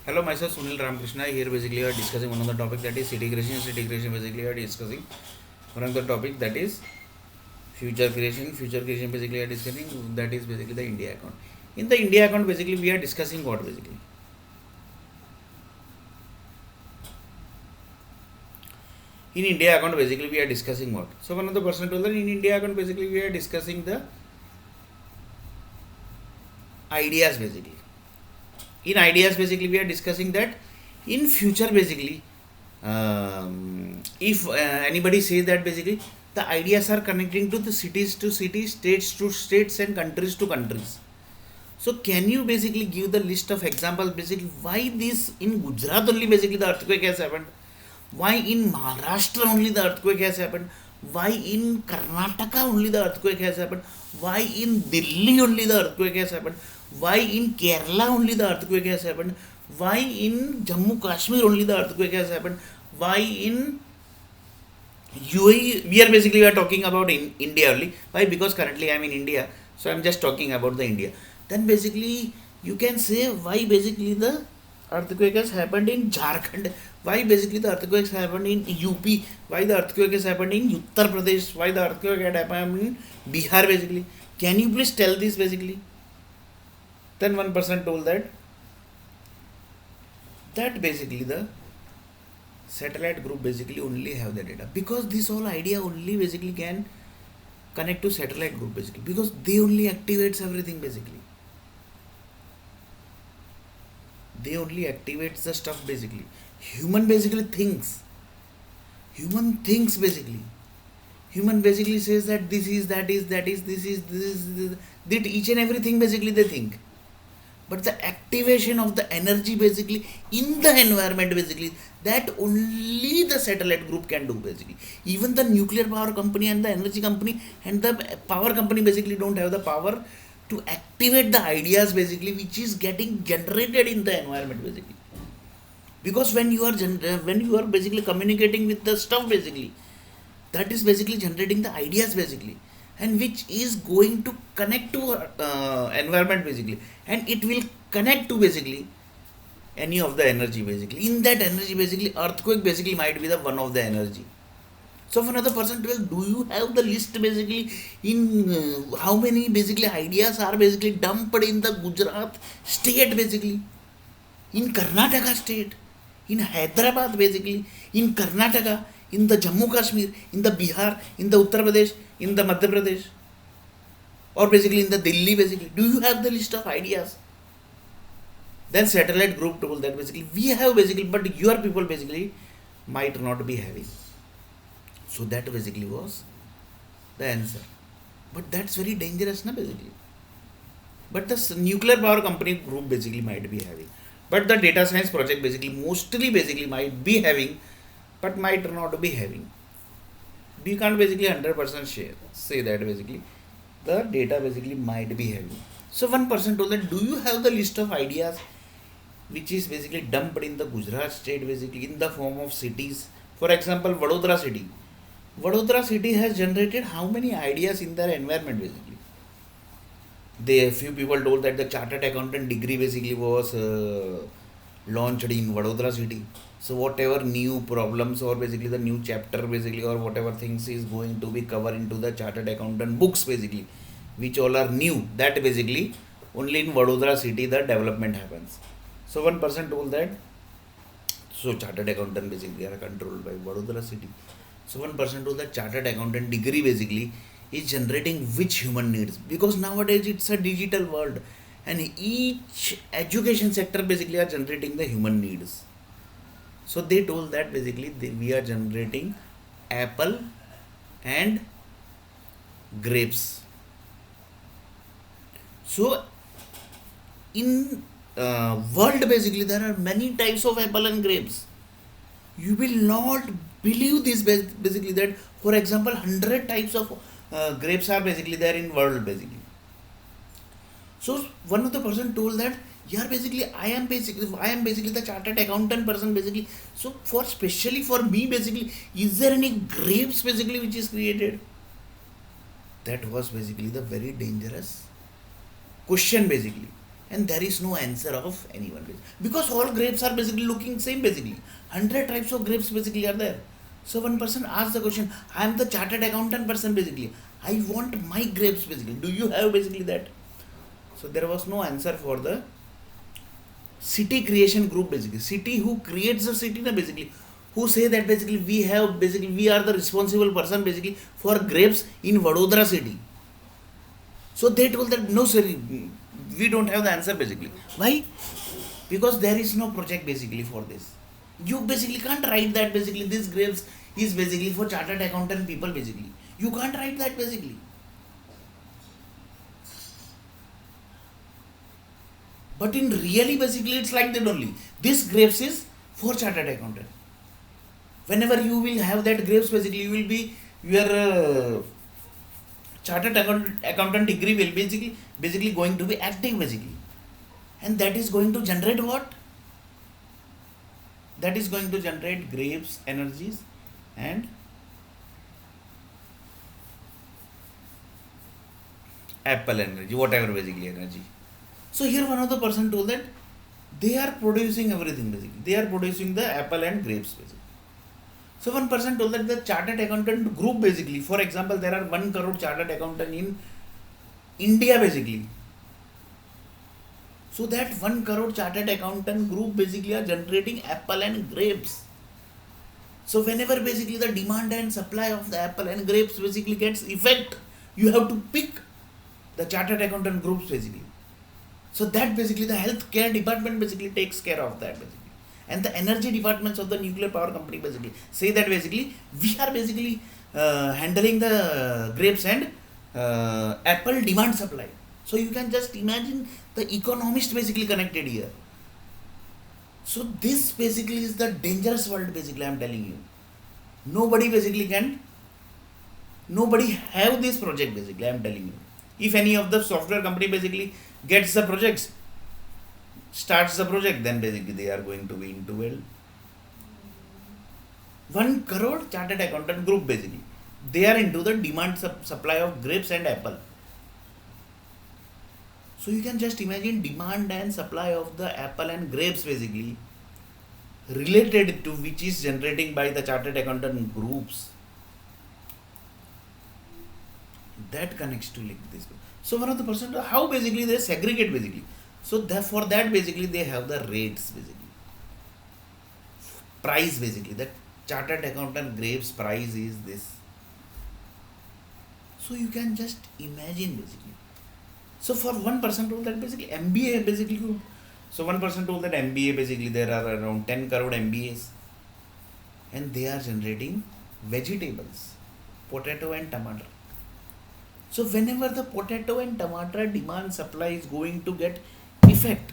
Hello, myself Sunil Ramakrishna. Here basically we are discussing one of the topic that is city creation. City creation basically we are discussing one of the topic that is future creation. Future creation basically we are discussing that is basically the India account. In the India account basically we are discussing what basically. In India account basically we are discussing what. So one of the person told that in India account basically we are discussing the ideas basically. In ideas basically we are discussing that in future basically if anybody says that basically the ideas are connecting to to cities, states to states, and countries to countries. So can you basically give the list of examples basically why this in Gujarat only basically the earthquake has happened? Why in Maharashtra only the earthquake has happened? Why in Karnataka only the earthquake has happened? Why in Delhi only the earthquake has happened? Why in Kerala only the earthquake has happened? Why in Jammu Kashmir only the earthquake has happened? Why in UAE? We are basically we are talking about in India only. Why? Because currently I am in India, so I am just talking about the India. Then basically you can say why basically the earthquake has happened in Jharkhand. Why basically the earthquakes happened in UP? Why the earthquake has happened in Uttar Pradesh? Why the earthquake had happened in Bihar basically? Can you please tell this basically? Then one person told that basically the satellite group basically only have the data because this whole idea only basically can connect to satellite group basically because they only activates everything basically. They only activates the stuff basically. Human basically thinks. Human thinks basically. Human basically says that this is this is that each and everything basically they think. But the activation of the energy basically in the environment basically that only the satellite group can do basically. Even the nuclear power company and the energy company and the power company basically don't have the power to activate the ideas basically which is getting generated in the environment basically. Because when you are basically communicating with the stuff basically, that is basically generating the ideas basically, and which is going to connect to environment basically, and it will connect to basically any of the energy basically. In that energy basically earthquake basically might be the one of the energy. So if another person tells, do you have the list basically in how many basically ideas are basically dumped in the Gujarat state basically, in Karnataka state, in Hyderabad basically, in Karnataka, in the Jammu Kashmir, in the Bihar, in the Uttar Pradesh, in the Madhya Pradesh, or basically in the Delhi basically. Do you have the list of ideas? Then satellite group told that basically we have basically, but your people basically might not be having. So that basically was the answer. But that's very dangerous, na basically. But the nuclear power company group basically might be having. But the data science project basically mostly basically might be having, but might not be having. We can't basically 100% say that basically the data basically might be having. So one person told that do you have the list of ideas which is basically dumped in the Gujarat state basically in the form of cities. For example, Vadodara city. Vadodara city has generated how many ideas in their environment basically. They few people told that the chartered accountant degree basically was launched in Vadodara city. So whatever new problems or basically the new chapter basically or whatever things is going to be covered into the chartered accountant books basically, which all are new, that basically only in Vadodara city the development happens. So one person told that so chartered accountant basically are controlled by Vadodara city. So one person told that chartered accountant degree basically is generating which human needs because nowadays it's a digital world and each education sector basically are generating the human needs. So they told that basically we are generating apple and grapes. So in world basically there are many types of apple and grapes. You will not believe this basically that for example 100 types of grapes are basically there in world basically. So one of the person told that yeah basically I am basically the chartered accountant person basically. So for specially for me basically is there any grapes basically which is created? That was basically the very dangerous question basically. and there is no answer of anyone because all grapes are basically looking same basically. 100 types of grapes basically are there. So one person asks the question, I am the chartered accountant person basically, I want my grapes basically, do you have basically that? So there was no answer for the city creation group basically. City who creates the city na basically, who say that basically we have basically we are the responsible person basically for grapes in Vadodara city. So they told that no sir, we don't have the answer basically. Why? Because there is no project basically for this. You basically can't write that basically this grapes is basically for chartered accountant people basically. You can't write that basically. But in really basically it's like that only. This grapes is for chartered accountant. Whenever you will have that grapes basically you will be your accountant degree will basically going to be active basically, and that is going to generate what? That is going to generate grapes energies and apple energy, whatever basically energy. So here one of the person told that they are producing everything basically, they are producing the apple and grapes basically. So one person told that the chartered accountant group basically, for example, there are 1 crore chartered accountant in India basically. So that 1 crore chartered accountant group basically are generating apple and grapes. So whenever basically the demand and supply of the apple and grapes basically gets effect, you have to pick the chartered accountant groups basically. So that basically the healthcare department basically takes care of that basically. And the energy departments of the nuclear power company basically say that basically we are basically handling the grapes and apple demand supply. So you can just imagine the economist basically connected here. So this basically is the dangerous world basically, I am telling you. Nobody basically can, nobody have this project basically, I am telling you. If any of the software company basically gets the projects, starts the project, then basically they are going to be into well 1 crore chartered accountant group basically. They are into the demand supply of grapes and apple. So you can just imagine demand and supply of the apple and grapes basically related to which is generating by the chartered accountant groups. That connects to like this. So one of the person, how basically they segregate basically. So for that basically they have the rates basically. Price basically. That chartered accountant grapes price is this. So you can just imagine basically. So for one person told that basically MBA basically. So one person told that MBA basically there are around 10 crore MBAs and they are generating vegetables, potato and tomato. So whenever the potato and tomato demand supply is going to get effect,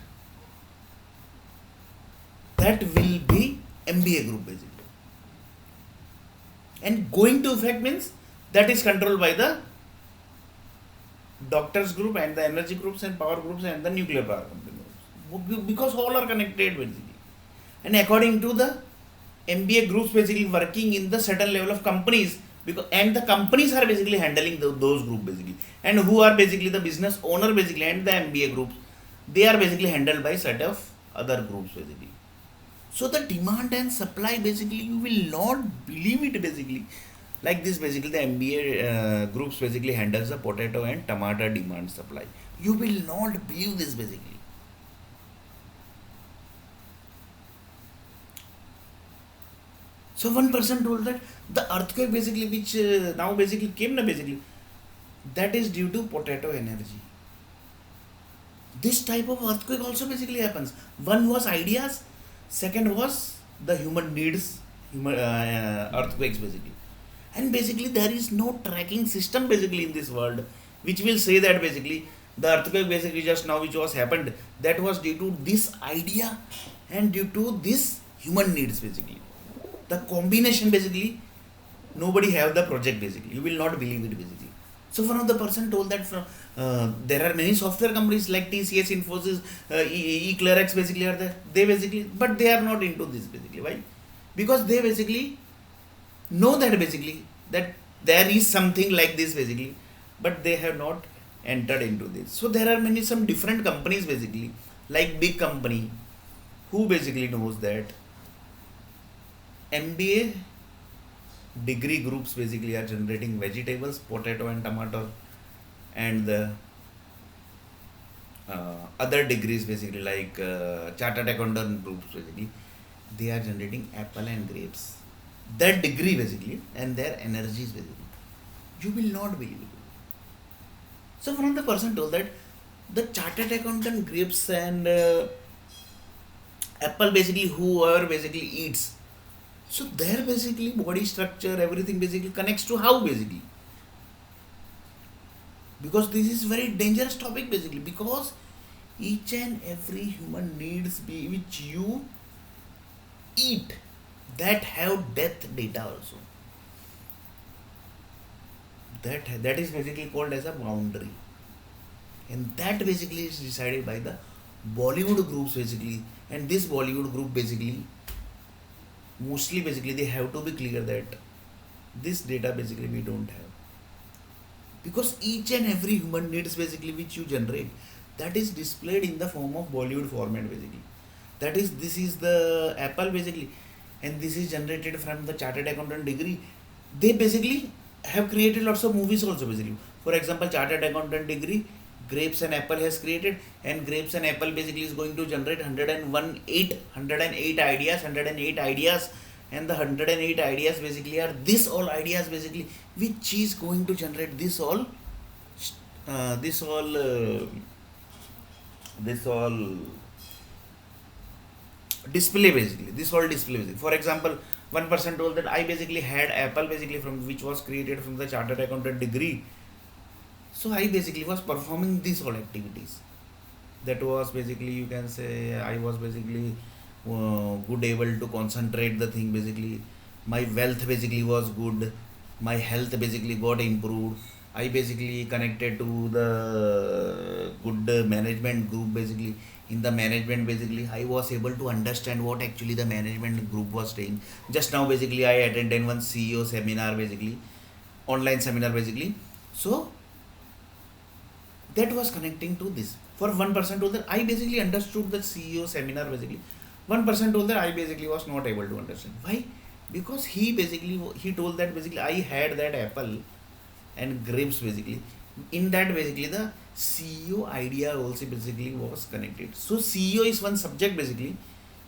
that will be MBA group basically. And going to effect means that is controlled by the doctors group and the energy groups and power groups and the nuclear power company groups, because all are connected basically. And according to the MBA groups basically working in the certain level of companies, because and the companies are basically handling those groups basically, and who are basically the business owner basically and the MBA groups, they are basically handled by set of other groups basically. So the demand and supply basically, you will not believe it basically. Like this basically the MBA groups basically handles the potato and tomato demand supply. You will not believe this basically. So one person told that the earthquake basically which now basically came na basically, that is due to potato energy. This type of earthquake also basically happens. One was ideas, second was the human needs, earthquakes basically. And basically there is no tracking system basically in this world which will say that basically the earthquake basically just now which was happened, that was due to this idea and due to this human needs basically. The combination basically, nobody have the project basically. You will not believe it basically. So one of the person told that from there are many software companies like TCS, Infosys, eClearX basically are there. They basically, but they are not into this basically. Why? Because they basically know that basically that there is something like this basically, but they have not entered into this. So there are many some different companies basically, like big company who basically knows that MBA degree groups basically are generating vegetables, potato and tomato, and the other degrees basically like chartered accountant groups basically, they are generating apple and grapes. That degree basically and their energies basically. You will not believe it. So one of the person told that the chartered accountant grapes and apple basically whoever basically eats. So their basically body structure, everything basically connects to how basically. Because this is very dangerous topic basically, because each and every human needs be which you eat that have death data also. That is basically called as a boundary, and that basically is decided by the Bollywood groups basically. And this Bollywood group basically mostly basically they have to be clear that this data basically we don't have, because each and every human needs basically which you generate, that is displayed in the form of Bollywood format basically. That is, this is the apple basically, and this is generated from the chartered accountant degree. They basically have created lots of movies also basically. For example, chartered accountant degree, grapes and apple has created, and grapes and apple basically is going to generate 108 ideas, 108 ideas, and the 108 ideas basically are this all ideas basically which is going to generate this all this all this all display basically, this all display basically. For example, one person told that I basically had apple basically from which was created from the chartered accountant degree. So I basically was performing these all activities. That was basically, you can say, I was basically good able to concentrate the thing basically. My wealth basically was good. My health basically got improved. I basically connected to the good management group basically. In the management basically, I was able to understand what actually the management group was saying. Just now basically I attended one CEO seminar basically, online seminar basically. So that was connecting to this. For one person told that I basically understood the CEO seminar basically. One person told that I basically was not able to understand. Why? Because he told that basically I had that apple and grapes basically. In that basically the CEO idea also basically was connected. So CEO is one subject basically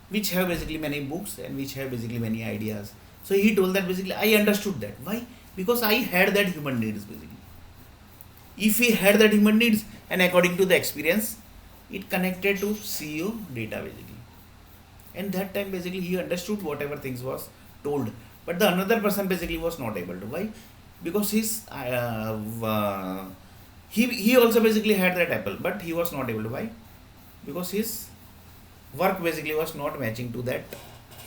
which have basically many books and which have basically many ideas. So he told that basically I understood that. Why? Because I had that human needs basically. If he had that human needs, and according to the experience, it connected to CEO data basically. And that time basically he understood whatever things was told. But the another person basically was not able to. Why? Because he also basically had that apple, but he was not able to. Why? Because his work basically was not matching to that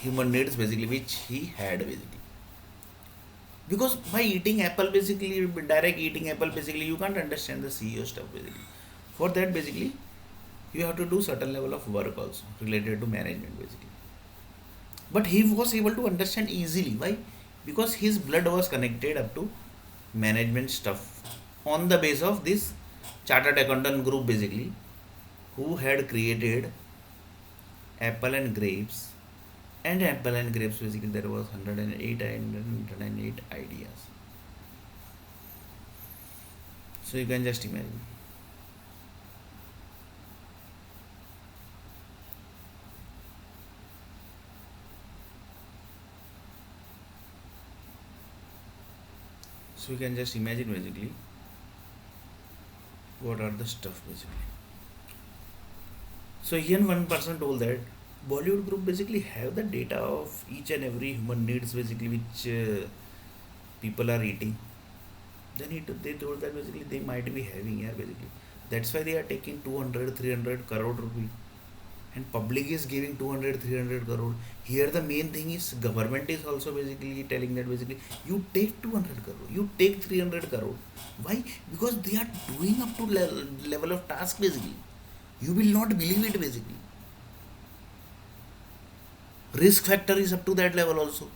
human needs basically which he had basically. Because by eating apple basically, direct eating apple basically, you can't understand the CEO stuff basically. For that basically, you have to do certain level of work also related to management basically. But he was able to understand easily. Why? Because his blood was connected up to management stuff on the base of this chartered accountant group basically, who had created apple and grapes. And apple and grapes basically there was 108 ideas. So you can just imagine. So you can just imagine basically what are the stuff basically. So here one person told that Bollywood group basically have the data of each and every human needs basically which people are eating. Then they told that basically they might be having here basically. That's why they are taking 200, 300 crore rupee. And public is giving 200, 300 crore. Here the main thing is government is also basically telling that basically you take 200 crore, you take 300 crore. Why? Because they are doing up to level of task basically. You will not believe it basically. Risk factor is up to that level also,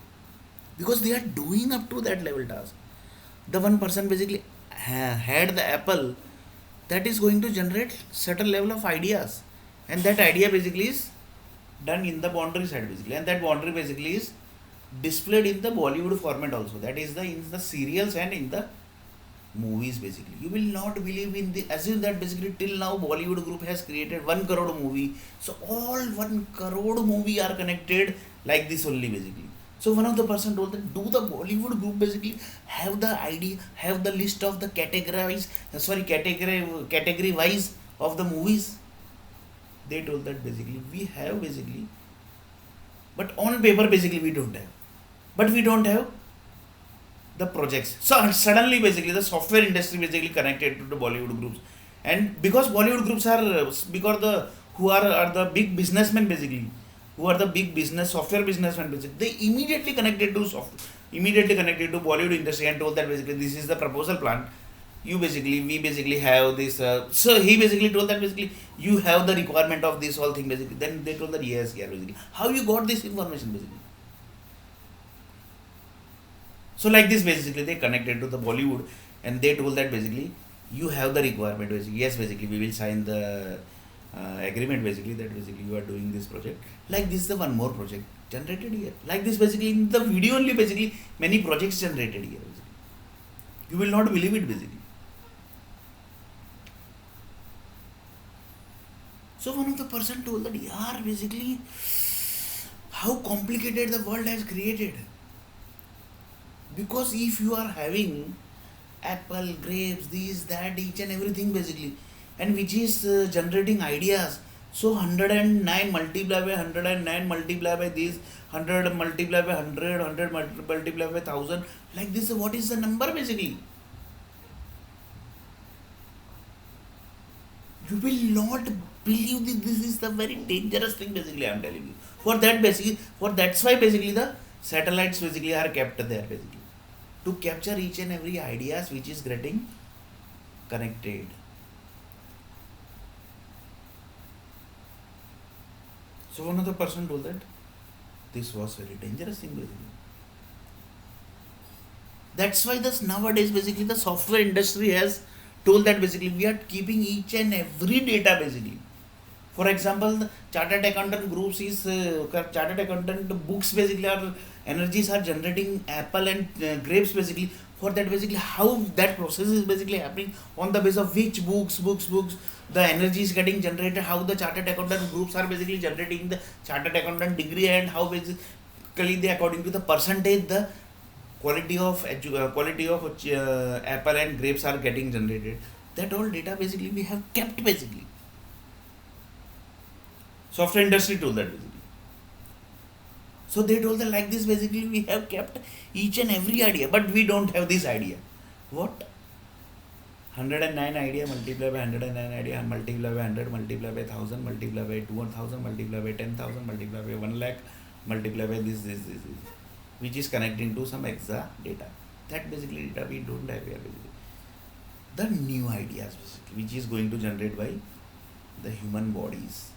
because they are doing up to that level task. The one person basically had the apple that is going to generate certain level of ideas, and that idea basically is done in the boundary side basically, and that boundary basically is displayed in the Bollywood format also, that is the in the serials and in the movies basically. You will not believe in the assume that basically till now Bollywood group has created 1 crore movie, so all 1 crore movie are connected like this only basically. So one of the person told that do the Bollywood group basically have the idea, have the list of the category wise of the movies. They told that basically we have basically, but on paper basically we don't have, but we don't have the projects. So suddenly basically the software industry basically connected to the Bollywood groups, and because Bollywood groups are because the who are the big businessmen basically, who are the big business software businessmen basically, they immediately connected to Bollywood industry and told that basically this is the proposal plan. You basically we basically have this. So he basically told that basically you have the requirement of this whole thing basically. Then they told that yes, yeah basically. How you got this information basically? So like this basically they connected to the Bollywood and they told that basically you have the requirement basically. Yes, basically we will sign the agreement basically that basically you are doing this project. Like this is the one more project generated here. Like this basically in the video only basically many projects generated here basically. You will not believe it basically. So one of the person told that yeah basically how complicated the world has created. Because if you are having apple, grapes, this, that, each and everything basically, and which is generating ideas. So 109 multiply by 109 multiply by this, 100 multiply by 100, 100 multiply by 1000. Like this, what is the number basically? You will not believe this is the very dangerous thing basically I am telling you. For that basically, for that's why basically the satellites basically are kept there basically, to capture each and every ideas which is getting connected. So one of the person told that this was very dangerous thing basically. That's why this nowadays basically the software industry has told that basically we are keeping each and every data basically. For example, the chartered accountant groups is chartered accountant books basically are energies are generating apple and grapes basically. For that basically how that process is basically happening, on the basis of which books the energy is getting generated, how the chartered accountant groups are basically generating the chartered accountant degree, and how basically they according to the percentage the quality of apple and grapes are getting generated. That all data basically we have kept basically. Software industry told that basically. So they told that like this basically we have kept each and every idea, but we don't have this idea. What? 109 idea multiply by 109 idea multiply by 100 multiply by 1000 multiply by 2000 multiply by 10,000 multiply by 1 lakh multiply by this, which is connecting to some exa data. That basically data we don't have here basically. The new ideas basically, which is going to generate by the human bodies.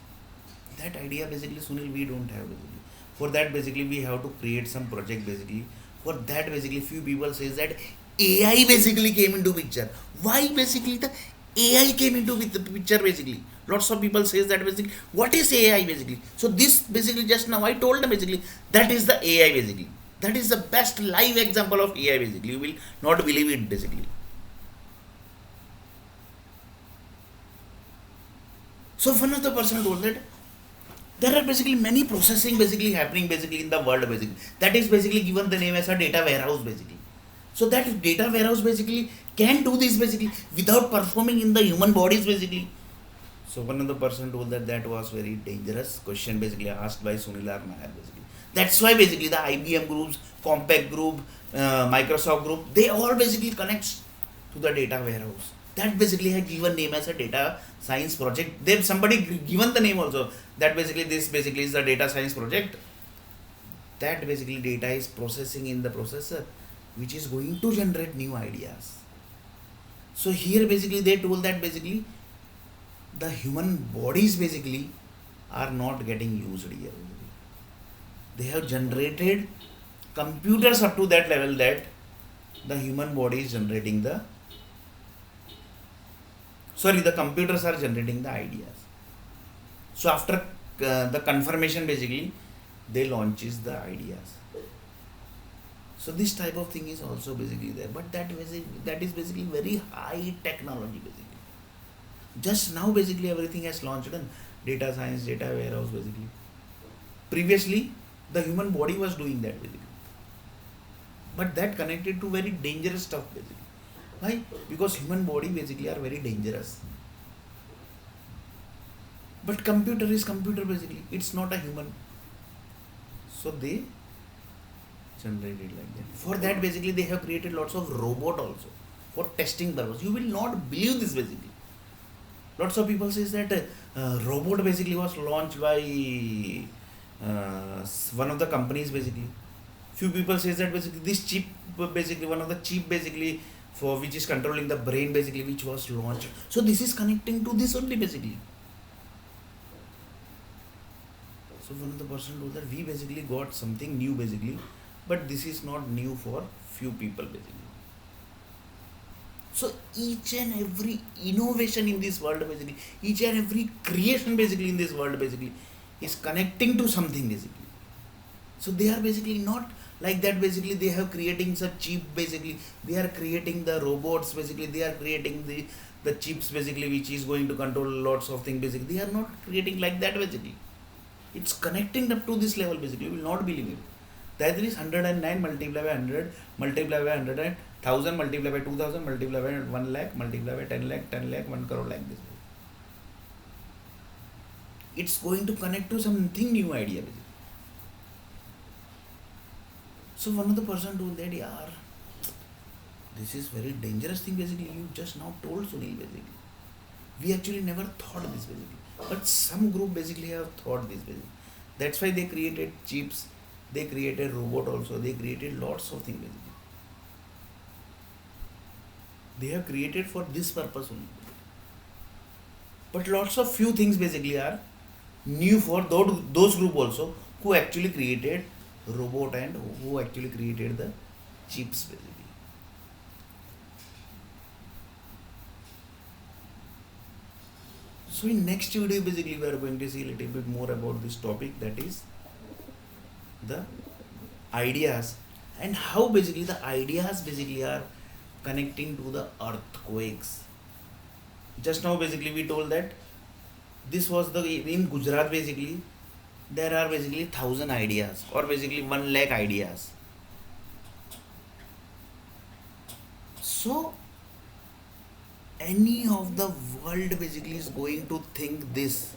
That idea basically Sunil we don't have basically. For that basically we have to create some project basically. For that basically few people says that AI basically came into picture. Why basically the AI came into the picture basically? Lots of people says that basically what is AI basically? So this basically just now I told them basically that is the AI basically. That is the best live example of AI basically. You will not believe it basically. So one of the person told that there are basically many processing basically happening basically in the world basically. That is basically given the name as a data warehouse basically. So that data warehouse basically can do this basically without performing in the human bodies basically. So one of the person told that that was very dangerous question basically asked by Sunil R. Nair basically. That's why basically the IBM groups, Compaq group, Microsoft group, they all basically connects to the data warehouse. That basically had given name as a data science project. They've somebody given the name also. That basically this basically is the data science project. That basically data is processing in the processor, which is going to generate new ideas. So here basically they told that basically the human bodies basically are not getting used here. They have generated computers up to that level that the human body is generating the Sorry, the computers are generating the ideas. So after the confirmation, basically they launches the ideas. So this type of thing is also basically there, but that is basically very high technology basically. Just now basically everything has launched and data science, data warehouse basically. Previously, the human body was doing that basically, but that connected to very dangerous stuff basically. Why? Because human body basically are very dangerous. But computer is computer basically. It's not a human. So they generated like that. For that basically they have created lots of robot also for testing purpose. You will not believe this basically. Lots of people says that robot basically was launched by one of the companies basically. Few people says that basically this chip basically one of the chip basically for which is controlling the brain basically which was launched. So this is connecting to this only basically. So one of the person told that we basically got something new basically, but this is not new for few people basically. So each and every innovation in this world basically, each and every creation basically in this world basically is connecting to something basically. So they are basically not like that basically they have creating such chip basically, they are creating the robots basically, they are creating the chips basically which is going to control lots of things basically. They are not creating like that basically. It's connecting up to this level basically. You will not believe it. That is 109 multiplied by 100 multiplied by 100 and 1000 multiplied by 2000 multiplied by 1 lakh multiplied by 10 lakh 10 lakh 1 crore like this. It's going to connect to something new idea basically. So one of the person told that yaar, this is very dangerous thing basically. You just now told Sunil basically. We actually never thought this basically. But some group basically have thought this basically. That's why they created chips, they created robot also, they created lots of things basically. They have created for this purpose only. But lots of few things basically are new for those group also who actually created robot and who actually created the chips basically. So in next video basically we are going to see a little bit more about this topic, that is the ideas and how basically the ideas basically are connecting to the earthquakes. Just now basically we told that this was the in Gujarat basically there are basically 1000 ideas or basically 1 lakh ideas. So any of the world basically is going to think this,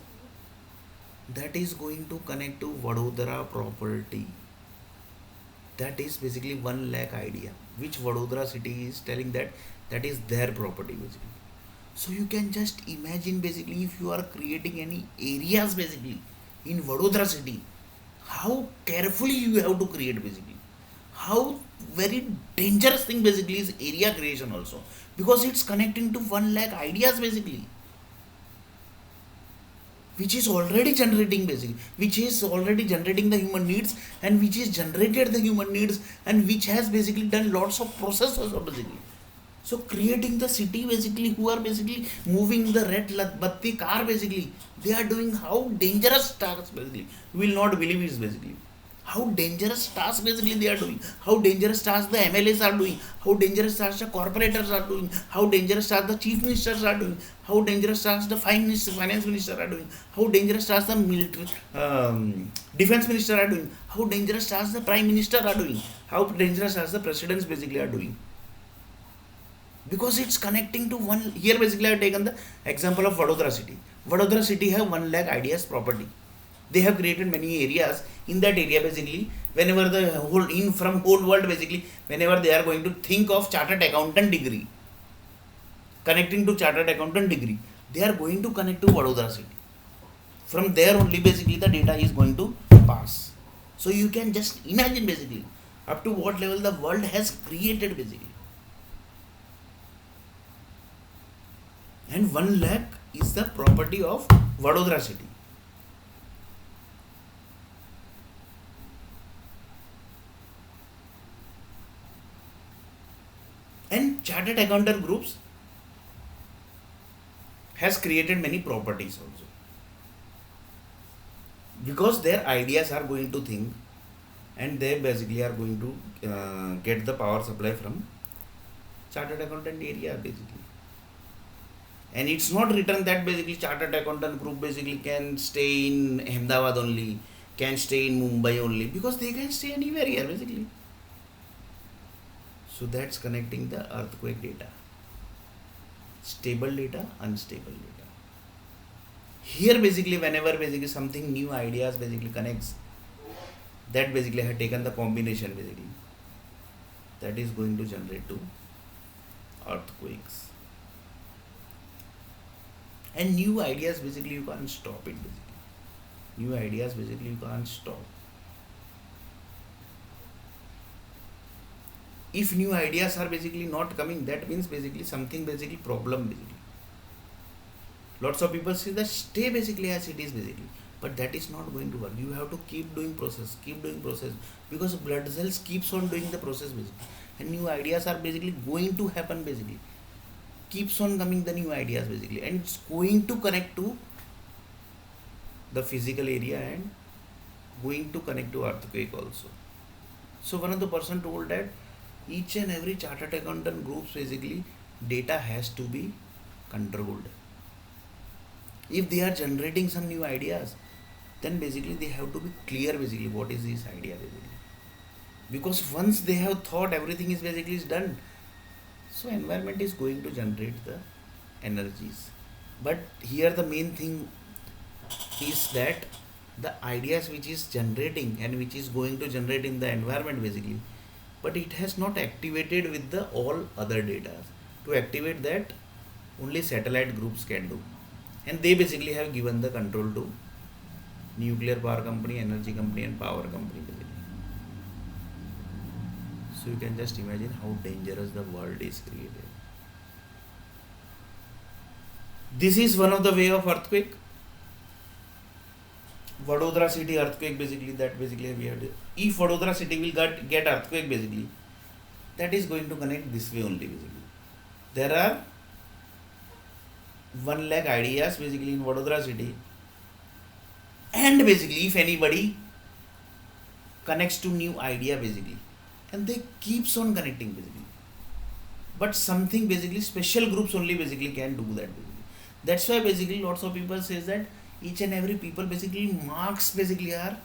that is going to connect to Vadodara property. That is basically 1 lakh idea which Vadodara city is telling that that is their property basically. So you can just imagine basically if you are creating any areas basically in Vadodara city, how carefully you have to create basically. How very dangerous thing basically is area creation also, because it's connecting to 1 lakh ideas basically, which is already generating basically, which is already generating the human needs and which is generated the human needs and which has basically done lots of processes basically. So creating the city basically who are basically moving the red batti car basically, they are doing how dangerous tasks basically. You will not believe it basically. How dangerous tasks basically they are doing, how dangerous tasks the MLAs are doing, how dangerous tasks the corporators are doing, how dangerous tasks the chief ministers are doing, how dangerous tasks the finance minister are doing, how dangerous tasks the military, defense minister are doing, how dangerous tasks the prime minister are doing, how dangerous tasks the presidents basically are doing. Because it's connecting to one. Here basically I have taken the example of Vadodara city. Vadodara city have 1 lakh ideas property. They have created many areas. In that area basically, whenever the whole in from whole world basically, whenever they are going to think of chartered accountant degree, connecting to chartered accountant degree, they are going to connect to Vadodara city. From there only basically the data is going to pass. So you can just imagine basically up to what level the world has created basically. And 1 lakh is the property of Vadodara city. And chartered accountant groups, has created many properties also, because their ideas are going to think, and they basically are going to get the power supply from chartered accountant area basically. And it's not written that basically chartered accountant group basically can stay in Ahmedabad only, can stay in Mumbai only, because they can stay anywhere here basically. So that's connecting the earthquake data, stable data, unstable data. Here basically whenever basically something new ideas basically connects, that basically have taken the combination basically, that is going to generate to earthquakes. And new ideas basically you can't stop it basically. New ideas basically you can't stop. If new ideas are basically not coming, that means basically something basically problem basically. Lots of people say that stay basically as it is basically, but that is not going to work. You have to keep doing process, because blood cells keeps on doing the process basically, and new ideas are basically going to happen basically, keeps on coming the new ideas basically, and it's going to connect to the physical area and going to connect to earthquake also. So one of the person told that each and every chartered accountant groups basically data has to be controlled. If they are generating some new ideas, then basically they have to be clear basically what is this idea basically, because once they have thought everything is basically is done, so environment is going to generate the energies. But here the main thing is that the ideas which is generating and which is going to generate in the environment basically, but it has not activated with the all other data. To activate that, only satellite groups can do, and they basically have given the control to nuclear power company, energy company and power company basically. So you can just imagine how dangerous the world is created. This is one of the way of earthquake. Vadodara city earthquake basically, that basically we have to, if Vadodara city will get earthquake basically, that is going to connect this way only basically. There are 1 lakh ideas basically in Vadodara city, and basically if anybody connects to new idea basically, and they keeps on connecting basically, but something basically special groups only basically can do that basically. That's why basically lots of people says that each and every people basically marks basically are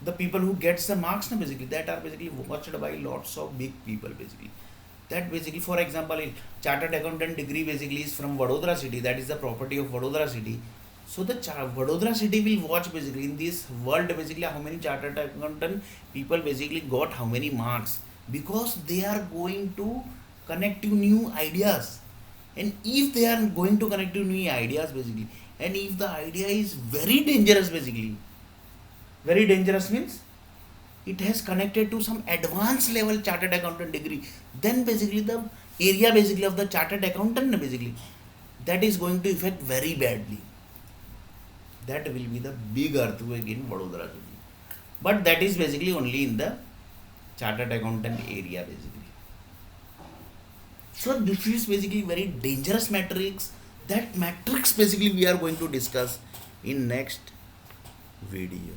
the people who gets the marks basically, that are basically watched by lots of big people basically. That basically, for example, in chartered accountant degree basically is from Vadodara city, that is the property of Vadodara city. So the Vadodara city will watch basically in this world basically how many chartered accountant people basically got how many marks, because they are going to connect to new ideas. And if they are going to connect to new ideas basically, and if the idea is very dangerous basically, very dangerous means it has connected to some advanced level chartered accountant degree, then basically the area basically of the chartered accountant basically, that is going to affect very badly. That will be the big earthquake in Vadodara city, but that is basically only in the chartered accountant area basically. So this is basically very dangerous matrix. That matrix basically we are going to discuss in next video.